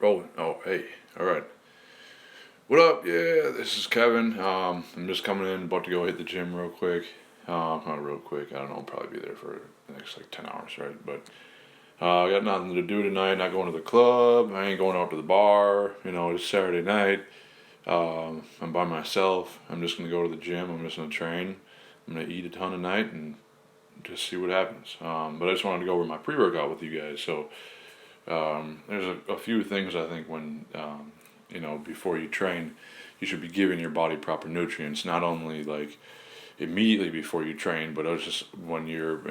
Rolling. Oh, hey. All right. What up? Yeah, this is Kevin. I'm just coming in, about to go hit the gym real quick. Not real quick. I don't know. I'll probably be there for the next like 10 hours, right? But I got nothing to do tonight. Not going to the club. I ain't going out to the bar. It's Saturday night. I'm by myself. I'm just gonna go to the gym. I'm just gonna train. I'm gonna eat a ton tonight and just see what happens. But I just wanted to go over my pre-workout with you guys. So there's a few things I think when before you train, you should be giving your body proper nutrients. Not only like immediately before you train, but it's just when you're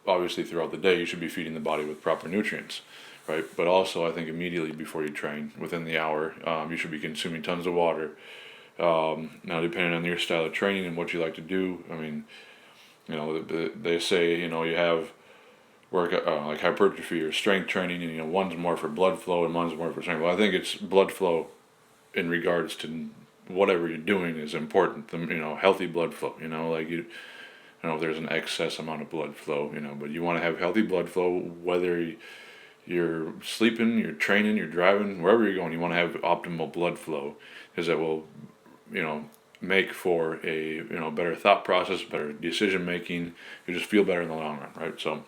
obviously throughout the day you should be feeding the body with proper nutrients, right? But also I think immediately before you train, within the hour, you should be consuming tons of water. Now depending on your style of training and what you like to do, I mean, they say you have work like hypertrophy or strength training, and one's more for blood flow and one's more for strength. Well, I think it's blood flow in regards to whatever you're doing is important. Healthy blood flow. Like you, I don't know if there's an excess amount of blood flow. But you want to have healthy blood flow whether you're sleeping, you're training, you're driving, wherever you're going. You want to have optimal blood flow, because that will, make for a better thought process, better decision making. You just feel better in the long run, right? So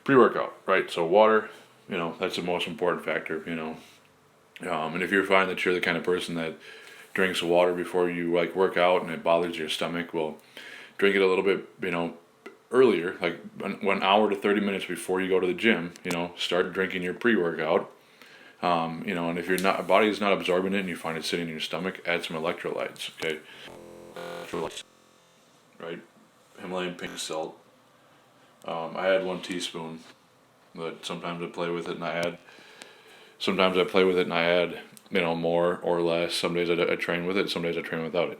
pre-workout, right? So water, that's the most important factor, and if you find that you're the kind of person that drinks water before you like work out and it bothers your stomach, well, drink it a little bit, earlier, like 1 hour to 30 minutes before you go to the gym. Start drinking your pre-workout. And if your body is not absorbing it and you find it sitting in your stomach, add some electrolytes. Okay, electrolytes, right? Himalayan pink salt. I add 1 teaspoon, but sometimes I play with it and I add. Sometimes I play with it and I add, more or less. Some days I train with it. Some days I train without it.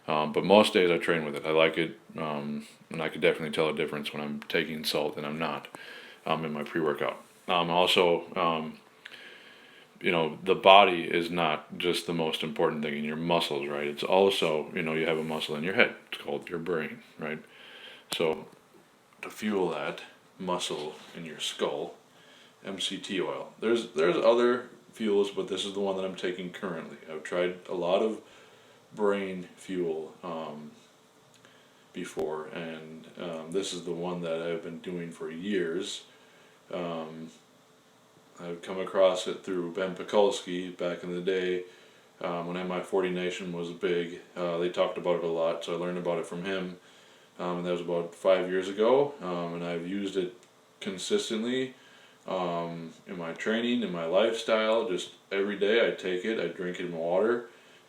But most days I train with it. I like it, and I could definitely tell a difference when I'm taking salt and I'm not, in my pre-workout. Also, the body is not just the most important thing in your muscles, right? It's also, you have a muscle in your head. It's called your brain, right? So to fuel that muscle in your skull, MCT oil. There's other fuels, but this is the one that I'm taking currently. I've tried a lot of brain fuel before, and this is the one that I've been doing for years. Um, I've come across it through Ben Pekulski back in the day, when MI40 Nation was big. They talked about it a lot, so I learned about it from him. And that was about 5 years ago, and I've used it consistently in my training, in my lifestyle. Just every day I take it, I drink it in water.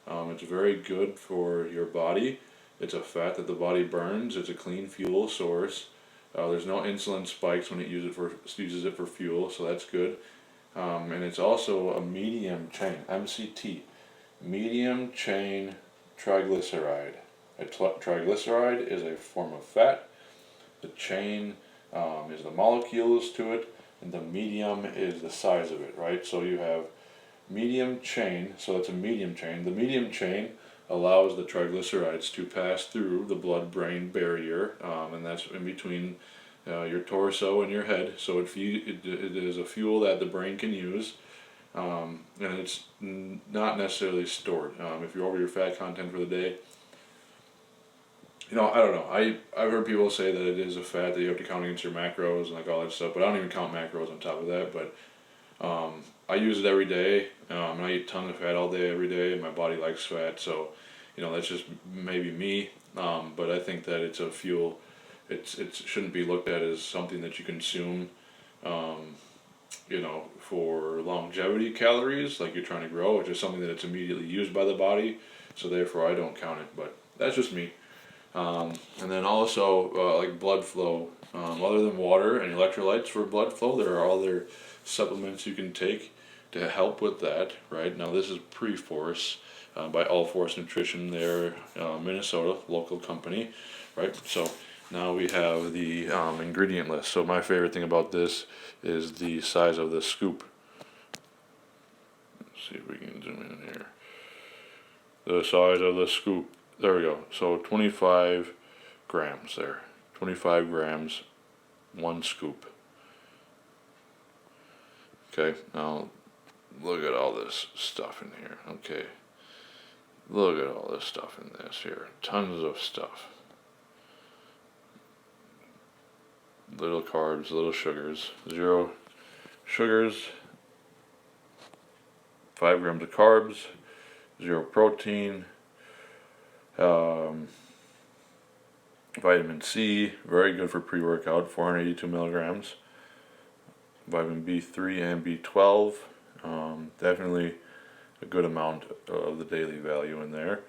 It's very good for your body. It's a fat that the body burns. It's a clean fuel source. There's no insulin spikes when it uses it for fuel, so that's good. And it's also a medium chain, MCT, medium chain triglyceride. A triglyceride is a form of fat. The chain is the molecules to it, and the medium is the size of it, right? So you have medium chain, so it's a medium chain. The medium chain allows the triglycerides to pass through the blood-brain barrier, and that's in between your torso and your head. So it is a fuel that the brain can use, and it's not necessarily stored. If you're over your fat content for the day, I don't know. I've heard people say that it is a fat that you have to count against your macros and like all that stuff, but I don't even count macros on top of that. But I use it every day, and I eat tons of fat all day, every day. My body likes fat, so that's just maybe me. But I think that it's a fuel. It shouldn't be looked at as something that you consume, for longevity calories, like you're trying to grow. It's just something that it's immediately used by the body, so therefore I don't count it. But that's just me. And then also like blood flow. Other than water and electrolytes for blood flow, there are other supplements you can take to help with that. Right now, this is Pre-Force by All Force Nutrition. They're Minnesota local company, right? So now we have the ingredient list. So my favorite thing about this is the size of the scoop. Let's see if we can zoom in here. The size of the scoop. There we go. So 25 grams there. 25 grams, 1 scoop. Okay, now Look at all this stuff in here. Okay. Look at all this stuff in this here. Tons of stuff. Little carbs, little sugars. 0 sugars. 5 grams of carbs. 0 protein. Vitamin C, very good for pre-workout, 482 milligrams. Vitamin B3 and B12, definitely a good amount of the daily value in there.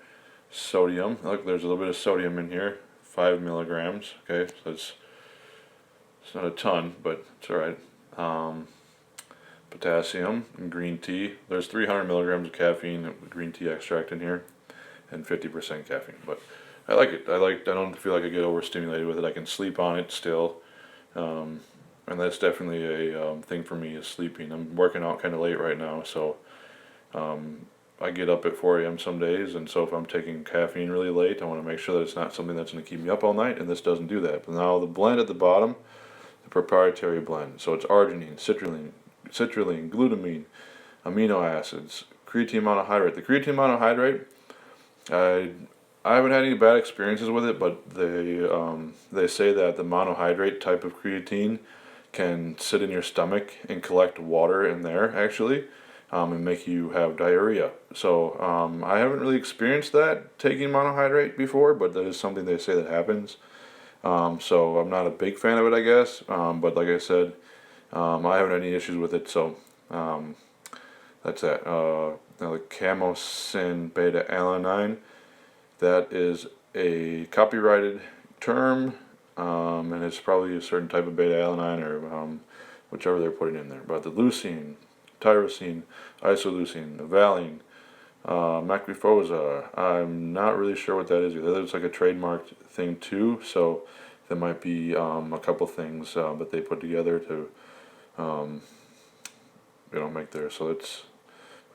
Sodium, look, there's a little bit of sodium in here, 5 milligrams. Okay, so it's not a ton, but it's all right. Potassium and green tea. There's 300 milligrams of caffeine, green tea extract in here, and 50% caffeine. But I like it. I don't feel like I get overstimulated with it. I can sleep on it still, and that's definitely a thing for me is sleeping. I'm working out kind of late right now, so I get up at 4 a.m. some days, and so if I'm taking caffeine really late, I want to make sure that it's not something that's going to keep me up all night, and this doesn't do that. But now the blend at the bottom, the proprietary blend. So it's arginine, citrulline, glutamine, amino acids, creatine monohydrate. The creatine monohydrate, I haven't had any bad experiences with it, but they say that the monohydrate type of creatine can sit in your stomach and collect water in there actually, and make you have diarrhea. So I haven't really experienced that taking monohydrate before, but that is something they say that happens. So I'm not a big fan of it, I guess. But like I said, I haven't had any issues with it. So that's that. Now the Camosin beta alanine. That is a copyrighted term, and it's probably a certain type of beta alanine or whichever they're putting in there. But the leucine, tyrosine, isoleucine, valine, macrophosa, I'm not really sure what that is either. It's like a trademarked thing too, so there might be a couple things that they put together to make there. So it's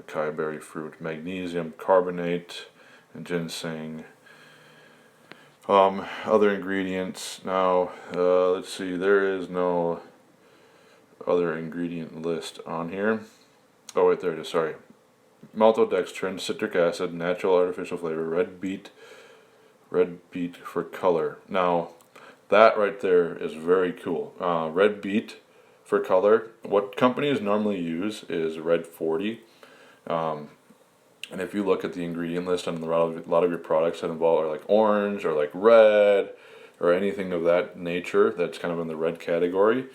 acai berry fruit, magnesium carbonate, and ginseng. Other ingredients. Now, let's see. There is no other ingredient list on here. Oh wait, there it is. Sorry. Maltodextrin, citric acid, natural artificial flavor, red beet for color. Now, that right there is very cool. Red beet for color. What companies normally use is red 40. And if you look at the ingredient list on a lot of your products that involve are like orange or like red or anything of that nature that's kind of in the red category,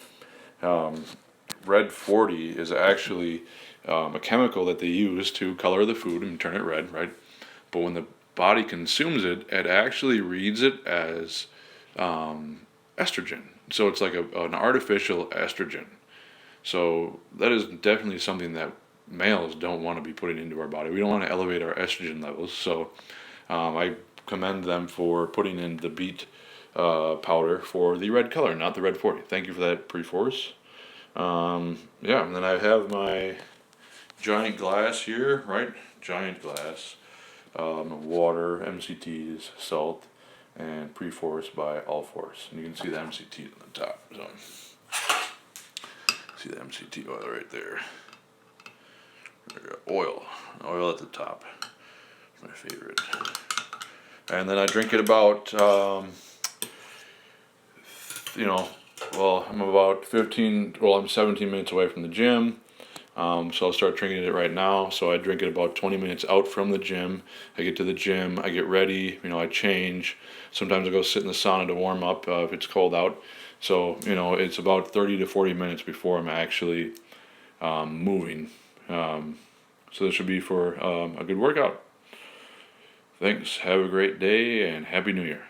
red 40 is actually a chemical that they use to color the food and turn it red, right? But when the body consumes it, it actually reads it as estrogen. So it's like an artificial estrogen. So that is definitely something that males don't want to be putting into our body. We don't want to elevate our estrogen levels. So I commend them for putting in the beet powder for the red color, not the red 40. Thank you for that, Pre-Force. And then I have my giant glass here, right? Giant glass. Water, MCTs, salt, and Pre-Force by Allforce. And you can see the MCT on the top. So see the MCT oil right there. Oil at the top. It's my favorite. And then I drink it about, I'm about 17 minutes away from the gym. So I'll start drinking it right now. So I drink it about 20 minutes out from the gym. I get to the gym, I get ready, I change. Sometimes I go sit in the sauna to warm up if it's cold out. So, it's about 30 to 40 minutes before I'm actually moving. So this should be for a good workout. Thanks. Have a great day and Happy New Year.